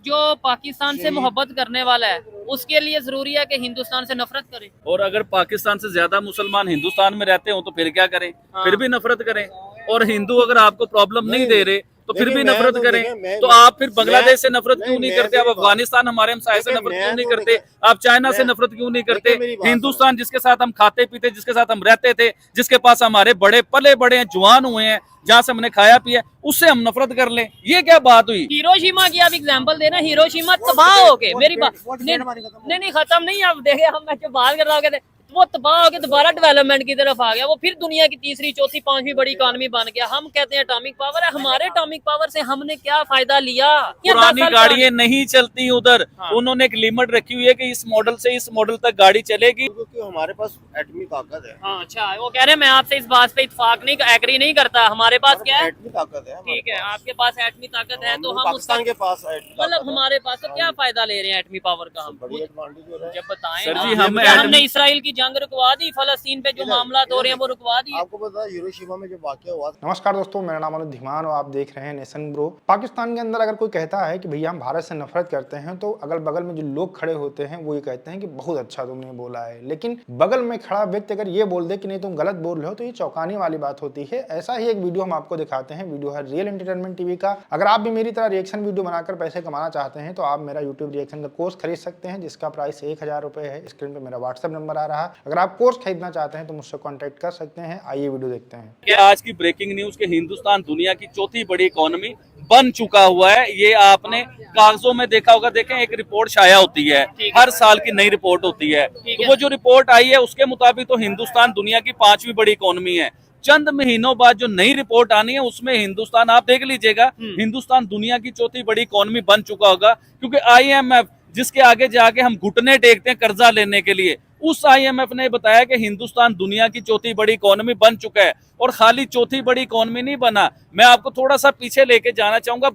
जो पाकिस्तान से मोहब्बत करने वाला है उसके लिए जरूरी है कि हिंदुस्तान से नफरत करे। और अगर पाकिस्तान से ज्यादा मुसलमान हिंदुस्तान में रहते हो तो फिर क्या करें? फिर भी नफरत करें। और हिंदू अगर आपको प्रॉब्लम नहीं दे रहे तो फिर भी नफरत करें। तो आप फिर बांग्लादेश से नफरत क्यों नहीं करते? आप अफगानिस्तान हमारे हमसाये से नफरत क्यों नहीं करते? आप चाइना से नफरत क्यों नहीं करते? हिंदुस्तान जिसके साथ हम खाते पीते, जिसके साथ हम रहते थे, जिसके पास हमारे बड़े पले बड़े हैं, जवान हुए हैं, जहां से हमने खाया पिया, उससे हम नफरत कर लें? ये क्या बात हुई? हिरोशिमा की आप एग्जांपल देना। हिरोशिमा तबाह हो गए, मेरी बात नहीं खत्म नहीं। आप देखे हम मैं जो बात कर रहा हूँ वो तबाह होकर दोबारा डेवलपमेंट की तरफ आ गया। वो फिर दुनिया की तीसरी चौथी पांचवी बड़ी इकोनॉमी बन गया। हम कहते हैं एटॉमिक पावर है। हमारे एटॉमिक पावर से हमने क्या फायदा लिया? पुरानी गाड़ियां नहीं चलती उधर। हाँ। उन्होंने एक लिमिट रखी हुई है कि इस मॉडल से इस मॉडल तक गाड़ी चलेगी, क्योंकि हमारे पास एटमी ताकत है। हाँ, अच्छा, वो कह रहे हैं मैं आपसे इस बात पे इत्तेफाक नहीं एग्री नहीं करता। हमारे पास क्या है? एटमी ताकत है। ठीक है, आपके पास एटमी ताकत है तो हम पाकिस्तान के पास मतलब हमारे पास तो क्या फायदा ले रहे हैं एटमी पावर का? हम बड़ी एडवांटेज हो रहा है। जब बताएं सर ना, जी, हमने इसराइल की जंग रुकवा दी, फलस्तीन पे जो मामला हो रहे हैं वो रुकवा दिए। आपको पता है हिरोशिमा में जो वाकया हुआ था। नमस्कार दोस्तों, मेरा नाम अनुज धीमान और आप देख रहे हैं नेशन ब्रो। पाकिस्तान के अंदर अगर कोई कहता है कि भैया हम भारत से नफरत करते हैं तो अगल बगल में जो लोग खड़े होते हैं वो ये कहते हैं कि बहुत अच्छा तुमने बोला है। लेकिन बगल में खड़ा व्यक्ति अगर ये बोल दे कि नहीं तुम गलत बोल रहे हो तो ये चौंकाने वाली बात होती है। ऐसा ही एक वीडियो हम आपको दिखाते हैं। वीडियो है रियल एंटरटेनमेंट टीवी का। अगर आप भी मेरी तरह रिएक्शन वीडियो बनाकर पैसे कमाना चाहते हैं तो आप मेरा यूट्यूब रिएक्शन का कोर्स खरीद सकते हैं, जिसका प्राइस 1000 रुपए है। स्क्रीन पे मेरा व्हाट्सएप नंबर आ रहा है। अगर आप कोर्स खरीदना चाहते हैं तो मुझसे कॉन्टेक्ट कर सकते हैं। आइए वीडियो देखते हैं। आज की ब्रेकिंग न्यूज के हिंदुस्तान दुनिया की चौथी बड़ी इकोनॉमी बन चुका हुआ है। ये आपने कागजों में देखा होगा। देखें, एक रिपोर्ट शाया होती है, हर साल की नई रिपोर्ट होती है। तो वो जो रिपोर्ट आई है उसके मुताबिक तो हिंदुस्तान दुनिया की 5वीं बड़ी इकोनॉमी है। चंद महीनों बाद जो नई रिपोर्ट आनी है उसमें हिंदुस्तान, आप देख लीजिएगा, हिंदुस्तान दुनिया की चौथी बड़ी इकोनॉमी बन चुका होगा। क्योंकि IMF जिसके आगे जाके हम घुटने टेकते हैं कर्जा लेने के लिए, उस IMF ने बताया कि हिंदुस्तान दुनिया की चौथी बड़ी इकोनॉमी बन चुका है। और खाली चौथी बड़ी इकोनॉमी नहीं बना, मैं आपको थोड़ा सा पीछे लेके जाना चाहूंगा।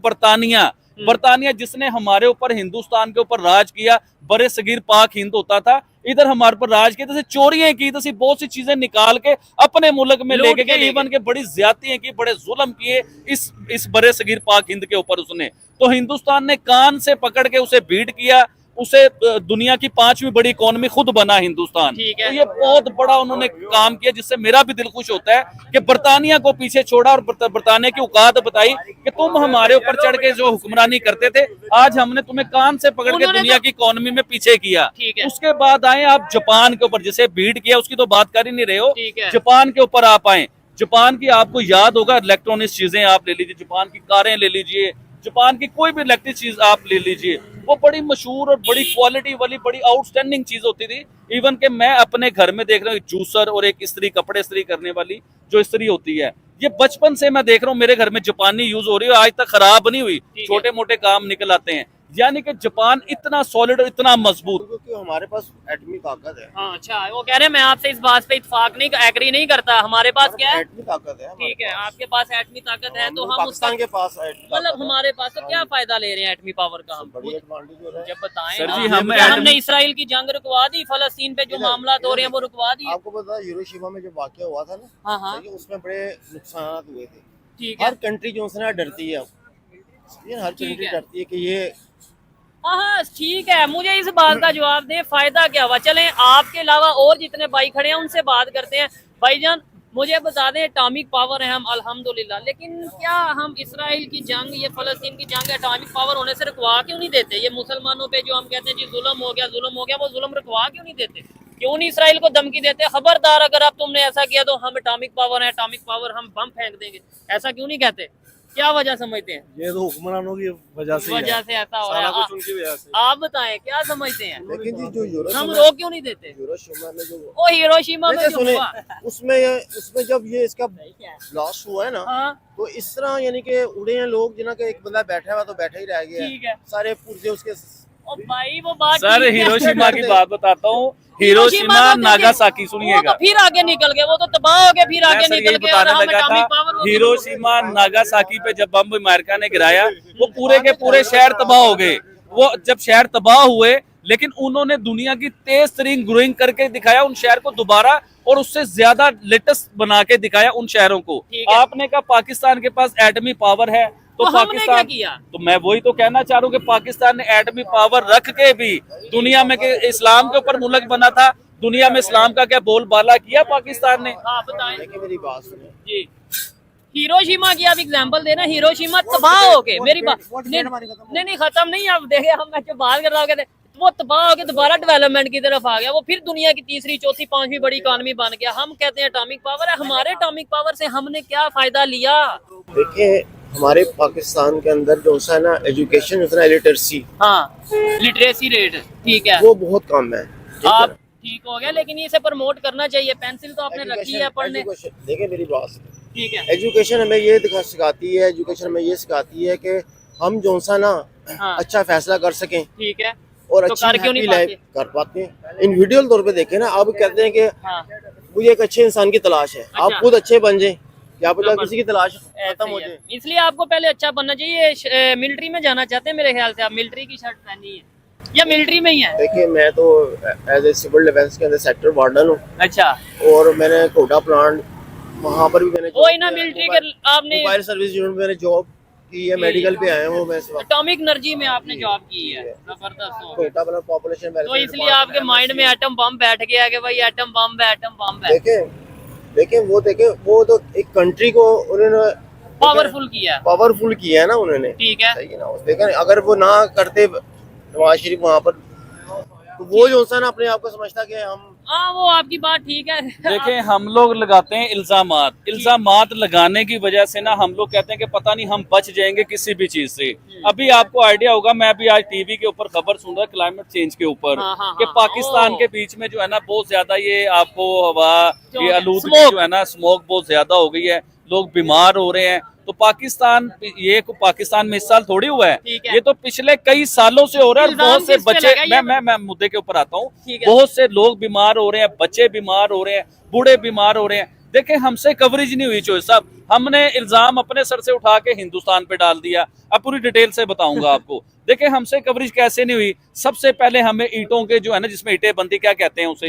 बरतानिया जिसने हमारे ऊपर, हिंदुस्तान के ऊपर राज किया, बड़े सगीर पाक हिंद होता था, इधर हमारे पर राज किया, जैसे चोरियां की, जैसे बहुत सी चीजें निकाल के अपने मुल्क में लेके गए, इवन के बड़ी ज्यादतियां की, बड़े जुल्म किए इस बड़े सगीर पाक हिंद के ऊपर उसने। तो हिंदुस्तान ने कान से पकड़ के उसे बीट किया, उसे दुनिया की 5वीं बड़ी इकोनॉमी खुद बना हिंदुस्तान। तो ये बहुत बड़ा उन्होंने काम किया, जिससे मेरा भी दिल खुश होता है कि बरतानिया को पीछे छोड़ा और बरतानिया की औकात बताई कि तुम हमारे ऊपर चढ़ के जो हुक्मरानी करते थे, आज हमने तुम्हें कान से पकड़ के दुनिया की इकोनॉमी में पीछे किया। उसके बाद आए आप जापान के ऊपर, जिसे बीट किया उसकी तो बात कर ही नहीं रहे हो। जापान के ऊपर आप आए। जापान की आपको याद होगा, इलेक्ट्रॉनिक्स चीजें आप ले लीजिए, जापान की कारें ले लीजिए, जापान की कोई भी इलेक्ट्रिक चीज आप ले लीजिए, वो बड़ी मशहूर और बड़ी क्वालिटी वाली, बड़ी आउटस्टैंडिंग चीज होती थी। इवन के मैं अपने घर में देख रहा हूँ जूसर और एक इस्त्री, कपड़े इस्त्री करने वाली जो इस्त्री होती है, ये बचपन से मैं देख रहा हूँ मेरे घर में जापानी यूज हो रही है, आज तक खराब नहीं हुई। छोटे मोटे काम निकल आते हैं। यानी कि जापान इतना सॉलिड और इतना मजबूत, क्योंकि हमारे पास एटमी ताकत है। हाँ, अच्छा, वो कह रहे हैं मैं आपसे इस बात पे इत्तेफाक नहीं एग्री नहीं करता। हमारे पास क्या है? एटमी ताकत है। ठीक है, आपके पास एटमी ताकत है तो हम पाकिस्तान के पास मतलब हमारे पास तो क्या फायदा ले रहे हैं एटमी पावर का? हम बड़ी एडवांटेज हो रहा है। जब बताएं सर ना, जी, हमने इसराइल की जंग रुकवा दी, फलस्तीन पे जो मामला हो रहे हैं वो रुकवा दिए। आपको पता है हिरोशिमा में जो वाकया हुआ था ना, हाँ, उसमें बड़े नुकसान हुए थे। ठीक है, हर कंट्री जो है डरती है, हर कंट्री डरती है कि ये। हाँ, ठीक है, मुझे इस बात का जवाब दें, फायदा क्या हुआ? चलें, आपके अलावा और जितने भाई खड़े हैं उनसे बात करते हैं। भाईजान, मुझे बता दें, एटॉमिक पावर है हम अल्हम्दुलिल्लाह, लेकिन क्या हम इसराइल की जंग, ये फलस्तीन की जंग एटॉमिक पावर होने से रुकवा क्यों नहीं देते? ये मुसलमानों पे जो हम कहते हैं जी जुल्म हो गया, वो जुल्म रुकवा क्यों नहीं देते? क्यों नहीं इसराइल को धमकी देते, खबरदार अगर अब तुमने ऐसा किया तो हम एटॉमिक पावर है, एटॉमिक पावर हम बम फेंक देंगे? ऐसा क्यों नहीं कहते? क्या वजह समझते हैं? ये तो हुक्मरानों की वजह से ऐसा हो रहा है। उनकी वजह से। आप बताएं क्या समझते हैं? लेकिन जी जो हम रोक क्यों नहीं देते? हिरोशिमा में जो ओ हिरोशिमा में जो हुआ, उसमें जब ये इसका ब्लास्ट हुआ है ना, हाँ, तो इस तरह यानी कि उड़े हैं लोग, जिन्हें के एक बंदा बैठा हुआ तो बैठा ही रह गया। ठीक है, सारे पुर्जे उसके। ओ भाई वो बात सर ठीक है। हिरोशिमा की बात बताता हूँ। हिरोशिमा नागासाकी सुनिएगा, वो तो फिर आगे निकल गए, वो तो तबाह हो गए, फिर आगे निकल गए और हम एटॉमिक पावर। हिरोशिमा नागासाकी पे जब बम अमेरिका ने गिराया, वो पूरे के पूरे शहर तबाह हो गए। वो जब शहर तबाह हुए, लेकिन उन्होंने दुनिया की तेज तरीन ग्रोइंग करके दिखाया उन शहर को दोबारा, और उससे ज्यादा लेटेस्ट बना के दिखाया उन शहरों को। आपने कहा पाकिस्तान के पास एटमी पावर है, तो हमने क्या किया? तो मैं वही तो कहना चाह रहा हूँ कि पाकिस्तान ने एटमी पावर रख के भी दुनिया में के इस्लाम के ऊपर मुल्क बना था, दुनिया में इस्लाम का क्या बोलबाला किया पाकिस्तान ने? हाँ बताएं। देखिए मेरी बात सुनिए जी, हिरोशिमा की आप एग्जांपल देना, हिरोशिमा तबाह हो गए, मेरी बात नहीं खत्म नहीं, आप देखे हम मैं जो बात कर रहा हूँ, वो तबाह होकर दोबारा डेवलपमेंट की तरफ आ गया, वो फिर दुनिया की तीसरी चौथी पांचवी बड़ी इकॉनमी बन गया। हम कहते हैं एटॉमिक पावर है, हमारे एटॉमिक पावर से हमने क्या फायदा लिया? देखिए हमारे पाकिस्तान के अंदर जो है ना एजुकेशन जो है ना लिटरेसी, हाँ लिटरेसी रेट ठीक है, वो बहुत कम है। आप ठीक हो गया, लेकिन इसे प्रमोट करना चाहिए। पेंसिल तो आपने रखी है पढ़ने। देखिए मेरी बात, ठीक है, एजुकेशन हमें ये सिखाती है, एजुकेशन हमें ये सिखाती है कि हम जो सा ना हाँ। अच्छा फैसला कर सकें, ठीक है, और तो अच्छी कर क्यों नहीं हैप्पी लाइफ कर पाते हैं। इंडिविजुअल तौर पे देखें ना, अब कहते हैं कि हाँ मुझे एक अच्छे इंसान की तलाश है, आप अच्छा। खुद अच्छे बन जाए, क्या पता किसी की तलाश खत्म हो ऐसे ही जाए। है। इसलिए आपको पहले अच्छा बनना चाहिए। मिलिट्री में जाना चाहते हैं मेरे ख्याल से, आप मिलिट्री की शर्ट पहनी है या मिलिट्री में ही है? देखिए मैं तो एज ए सिविल डिफेंस के अंदर सेक्टर वार्डन हूँ, अच्छा, और मैंने कोटा प्लांट वहाँ पर भी मैंने वो ना मिलिट्री के आपने मोबाइल सर्विस यूनिट में मैंने जॉब की है, मेडिकल पे आए हूँ मैं इस वक्त। एटॉमिक एनर्जी में आपने जॉब की है, जबरदस्त हो गया। कोटा प्लांट पॉपुलेशन तो इसलिए आपके माइंड में एटम बम बैठ गया कि भाई एटम बम है, एटम बम है, देखें वो तो एक कंट्री को उन्होंने पावरफुल किया है ना उन्होंने, ठीक है। सही है ना। देखें अगर वो ना करते नवाज शरीफ वहाँ पर, तो वो जो सा ना अपने आप को समझता कि हम, हाँ वो आपकी बात ठीक है। देखें हम लोग लगाते हैं इल्जामात लगाने की वजह से ना हम लोग कहते हैं कि पता नहीं हम बच जाएंगे किसी भी चीज से। अभी आपको आइडिया होगा, मैं भी आज टीवी के ऊपर खबर सुन रहा क्लाइमेट चेंज के ऊपर, कि पाकिस्तान के बीच में जो है ना बहुत ज्यादा ये आपको हवा, ये आलूदगी जो है ना, स्मोक बहुत ज्यादा हो गई है, लोग बीमार हो रहे हैं। तो पाकिस्तान में इस साल थोड़ी हुआ है, ये तो पिछले कई सालों से हो रहा है। बहुत से बच्चे, मैं मुद्दे के ऊपर आता हूँ, बहुत से लोग बीमार हो रहे हैं, बच्चे बीमार हो रहे हैं, बूढ़े बीमार हो रहे हैं। देखें हमसे कवरेज नहीं हुई चोइस साहब, हमने इल्जाम अपने सर से उठा के हिंदुस्तान पे डाल दिया। अब पूरी डिटेल से बताऊंगा आपको। देखें हमसे कवरेज कैसे नहीं हुई। सबसे पहले हमें ईंटों के जो है ना, जिसमें ईंटें बनती, क्या कहते हैं उसे,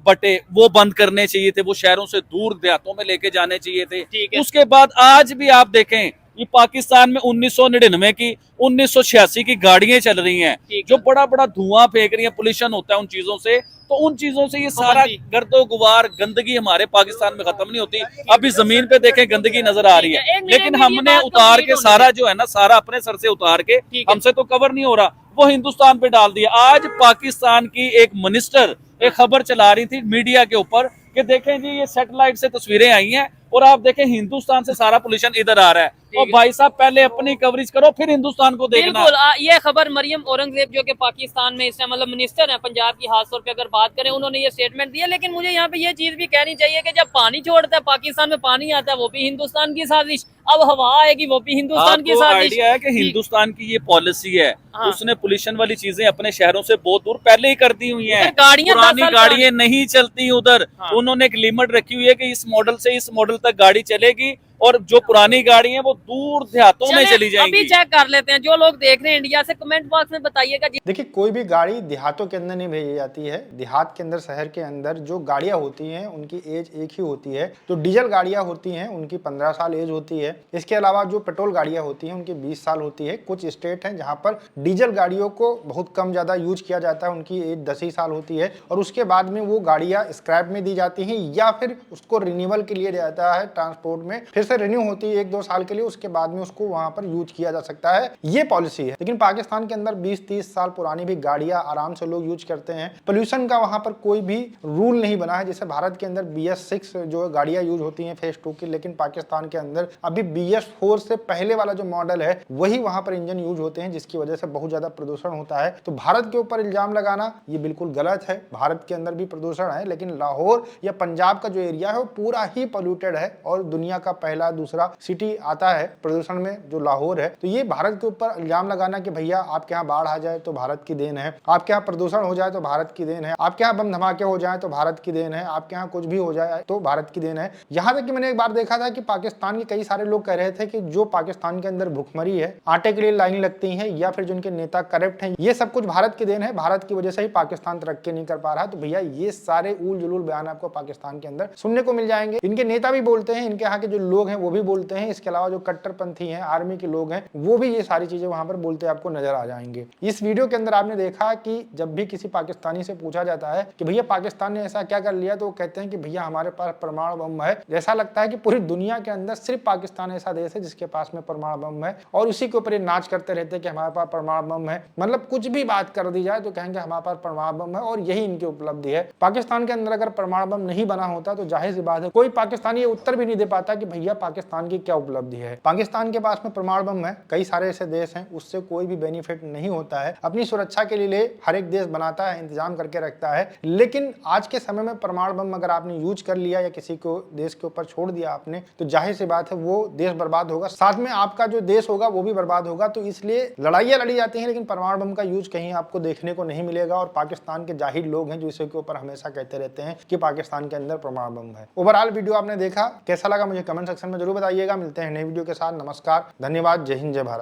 बट्टे, वो बंद करने चाहिए थे, वो शहरों से दूर देहातों में लेके जाने चाहिए थे। उसके बाद आज भी आप देखें ये पाकिस्तान में 1999 की 1986 की गाड़ियां चल रही हैं, जो बड़ा बड़ा धुआं फेंक रही हैं, पोल्यूशन होता है उन चीजों से। तो उन चीजों से ये सारा गर्दो गुबार गंदगी हमारे पाकिस्तान में खत्म नहीं होती। अभी जमीन पे देखें गंदगी नजर आ रही है, लेकिन हमने उतार के सारा जो है ना, सारा अपने सर से उतार के, हमसे तो कवर नहीं हो रहा, वो हिंदुस्तान पे डाल दिया। आज पाकिस्तान की एक मिनिस्टर एक खबर चला रही थी मीडिया के ऊपर कि देखें जी ये सैटेलाइट से तस्वीरें आई हैं, और आप देखें हिंदुस्तान से सारा पोल्यूशन इधर आ रहा है। और भाई साहब पहले अपनी कवरेज करो, फिर हिंदुस्तान को देखना। बिल्कुल, ये खबर मरियम औरंगजेब जो कि पाकिस्तान में इस मतलब मिनिस्टर है पंजाब की, खास तौर पे अगर बात करें, उन्होंने ये स्टेटमेंट दिया। लेकिन मुझे यहाँ पे ये चीज भी कहनी चाहिए कि जब पानी छोड़ता है पाकिस्तान में, पानी आता है, वो भी हिंदुस्तान की साजिश, अब हवा आएगी वो भी हिंदुस्तान की साजिश। आइडिया है कि हिंदुस्तान की ये पॉलिसी है, उसने पोल्यूशन वाली चीजें अपने शहरों से बहुत दूर पहले ही कर दी हुई है। पुरानी गाड़ियां नहीं चलती उधर, उन्होंने एक लिमिट रखी हुई है कि इस मॉडल से इस मॉडल तक गाड़ी चलेगी, और जो पुरानी गाड़ी है वो दूर देहातों में चली जाएंगी। अभी चेक कर लेते हैं, जो लोग देख रहे हैं इंडिया से, कमेंट बॉक्स में बताइएगा। देखिए कोई भी गाड़ी देहातों के अंदर नहीं भेजी जाती है। देहात के अंदर, शहर के अंदर जो गाड़ियां होती हैं उनकी एज एक ही होती है। जो डीजल गाड़ियां होती हैं उनकी 15 साल एज होती है। इसके अलावा जो पेट्रोल गाड़ियां होती हैं उनकी 20 साल होती है। कुछ स्टेट हैं जहाँ पर डीजल गाड़ियों को बहुत कम ज्यादा यूज किया जाता है, उनकी एज 10 ही साल होती है, और उसके बाद में वो गाड़ियां स्क्रैप में दी जाती हैं, या फिर उसको रिन्यूअल के लिए जाता है ट्रांसपोर्ट में, फिर से रिन्यू होती है 1-2 साल के लिए, उसके बाद में उसको वहां पर यूज किया जा सकता है। ये पॉलिसी है। लेकिन पाकिस्तान के अंदर 20-30 साल पुरानी भी गाड़ियां आराम से लोग यूज करते हैं। पोल्यूशन का वहां पर कोई भी रूल नहीं बना है। जैसे भारत के अंदर BS6 जो गाड़ियां यूज होती हैं फेज 2 की, लेकिन पाकिस्तान के अंदर अभी BS4 से पहले वाला जो मॉडल है वही वहां पर इंजन यूज होते हैं, जिसकी वजह से बहुत ज्यादा प्रदूषण होता है। तो भारत के ऊपर इल्जाम लगाना ये बिल्कुल गलत है। भारत के अंदर भी प्रदूषण है, लेकिन लाहौर या पंजाब का जो एरिया है वो पूरा ही पोल्यूटेड है, और दुनिया का पहला पहला दूसरा सिटी आता है प्रदूषण में, जो लाहौर है। तो ये भारत के ऊपर इल्जाम लगाना कि भैया आपके यहाँ बाढ़ आ जाए तो भारत की देन है, आपके यहाँ प्रदूषण हो जाए तो भारत की देन है, आपके यहाँ बम धमाके हो जाए तो भारत की देन है, आपके यहाँ कुछ भी हो जाए तो भारत की देन है। यहाँ तक कि मैंने एक बार देखा था कि पाकिस्तान के कई सारे लोग कह रहे थे कि जो पाकिस्तान के अंदर भुखमरी है, आटे के लिए लाइन लगती है, या फिर जिनके नेता करप्ट हैं, ये सब कुछ भारत की देन है, भारत की वजह से ही पाकिस्तान तरक्की नहीं कर पा रहा। तो भैया ये सारे उल जुलूल बयान आपको पाकिस्तान के अंदर सुनने को मिल जाएंगे। इनके नेता भी बोलते हैं, इनके यहाँ के जो लोग हैं वो भी बोलते हैं, इसके अलावा जो कट्टरपंथी हैं, आर्मी के लोग हैं, वो भी ये सारी चीजें वहां पर बोलते आपको नजर आ जाएंगे। इस वीडियो के अंदर आपने देखा कि जब भी किसी पाकिस्तानी से पूछा जाता है कि भैया पाकिस्तान ने ऐसा क्या कर लिया, तो वो कहते हैं कि भैया हमारे पास परमाणु बम है। ऐसा लगता है कि पूरी दुनिया के अंदर सिर्फ पाकिस्तान ऐसा देश है जिसके पास में परमाणु बम है, और उसी के ऊपर ये नाच करते रहते हैं कि हमारे पास परमाणु बम है। मतलब कुछ भी बात कर दी जाए तो कहेंगे हमारे पास परमाणु बम है, और यही इनकी उपलब्धि है। पाकिस्तान के अंदर अगर परमाणु बम नहीं बना होता तो जाहिर सी बात है कोई पाकिस्तानी ये उत्तर भी नहीं दे पाता कि भैया पाकिस्तान की क्या उपलब्धि है। पाकिस्तान के पास में परमाणु बम है, कई सारे ऐसे देश हैं, उससे कोई भी बेनिफिट नहीं होता है। अपनी सुरक्षा के लिए हर एक देश बनाता है, इंतजाम करके रखता है, लेकिन आज के समय में परमाणु बम अगर आपने यूज कर लिया या किसी को देश के ऊपर छोड़ दिया आपने, तो जाहिर सी बात है वो देश बर्बाद होगा, साथ में आपका जो देश होगा वो भी बर्बाद होगा। तो इसलिए लड़ाइयां लड़ी जाती हैं, लेकिन परमाणु बम का यूज कहीं आपको देखने को नहीं मिलेगा। और पाकिस्तान के जाहिर लोग हैं जो इसके ऊपर हमेशा कहते रहते हैं कि पाकिस्तान के अंदर परमाणु बम है। ओवरऑल वीडियो आपने देखा, कैसा लगा मुझे कमेंट सेक्शन में जरूर बताइएगा। मिलते हैं नई वीडियो के साथ। नमस्कार, धन्यवाद, जय हिंद, जय भारत।